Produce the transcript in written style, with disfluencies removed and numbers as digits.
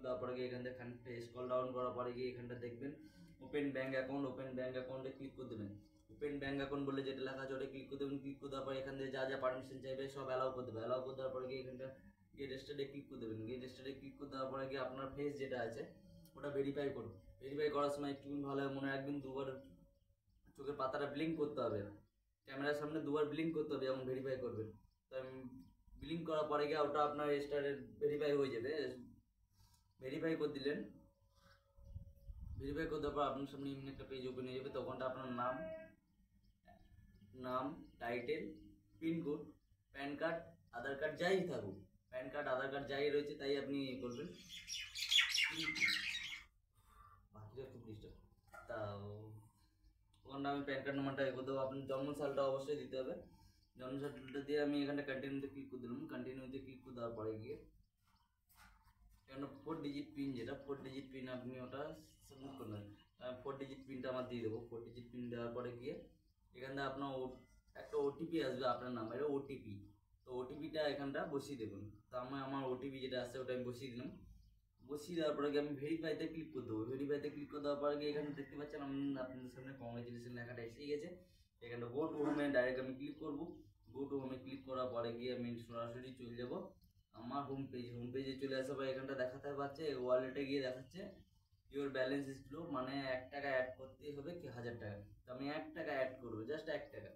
দেওয়ার পরে গিয়ে এখান থেকে খানিকটা স্ক্রল ডাউন করার পরে গিয়ে এখানটা দেখবেন open bank account. Open bank অ্যাকাউন্টে ক্লিক করে দেবেন। ওপেন ব্যাঙ্ক অ্যাকাউন্ট বলে যেটা লেখা আছে ওটা ক্লিক করে দেবেন। ক্লিক করে দেওয়ার পরে এখান থেকে যা যা পারমিশন চাইবে সব অ্যালাউ করে দেবে। অ্যালাউ করে দেওয়ার পরে গিয়ে এখানটা গেট স্টার্টে ক্লিক করে দেবেন। গেট স্টার্টে ক্লিক করে দেওয়ার পরে গিয়ে আপনার ফেস যেটা আছে ওটা ভেরিফাই করুন। ভেরিফাই করার সময় একটু ভালো মনে রাখবেন, দুবার চোখের পাতাটা ব্লিঙ্ক করতে হবে, ক্যামেরার সামনে দুবার ব্লিঙ্ক করতে হবে এবং ভেরিফাই করবেন। তো ব্লিঙ্ক করার পরে গিয়ে ওটা আপনার স্টারে ভেরিফাই হয়ে যাবে। ভেরিফাই করে দিলেন। ভেরিফাই করে দেওয়ার পর আপনার সামনে এমনি একটা পেজ ওপেন হয়ে যাবে। তখনটা আপনার নাম টাইটেল, পিনকোড, প্যান কার্ড, আধার কার্ড যাই থাকুক, প্যান কার্ড আধার কার্ড যাই রয়েছে তাই আপনি করবেন। বাকিটা খুব ডিস্টার্ব। তা ওখানটা আমি প্যান কার্ড নাম্বারটা করে দেবো। আপনার জন্মসালটা অবশ্যই দিতে হবে। জন্মসালটা দিয়ে আমি এখানটা কন্টিনিউতে ক্লিক করে দিলাম। কন্টিনিউতে ক্লিক করে দেওয়ার পরে গিয়ে এখানে 4 ডিজিট পিন, যেটা 4 ডিজিট পিন আপনি ওটা সাবমিট করবেন। 4 ডিজিট পিনটা আমার দিয়ে দেবো। 4 ডিজিট পিন দেওয়ার পরে গিয়ে এখান থেকে আপনার একটা ওটিপি আসবে আপনার নাম্বারে, ওটিপি। তো ওটিপিটা এখানটা বসিয়ে দেবেন। তো আমার ওটিপি যেটা আসছে ওটা আমি বসিয়ে দিলাম। বসিয়ে দেওয়ার পরে আমি ভেরিফাইতে ক্লিক করে দেবো। ভেরিফাইতে ক্লিক করে দেওয়ার পরে এখানে দেখতে পাচ্ছেন আপনাদের সামনে কংগ্রেচুলেশন লেখাটা এসে গেছে। এখানে গো টু হোমে ডাইরেক্ট আমি ক্লিক করব। গো টু হোমে ক্লিক করার পরে গিয়ে আমি সরাসরি চলে যাব আমার হোম পেজে চলে আসার পর এখানটা দেখাতে পাচ্ছে ওয়ালেটে গিয়ে দেখাচ্ছে ইওর ব্যালেন্স ইজ লো, মানে 1 টাকা অ্যাড করতেই হবে কি 1000 টাকা। তো আমি 1 টাকা অ্যাড করবো, জাস্ট 1 টাকা।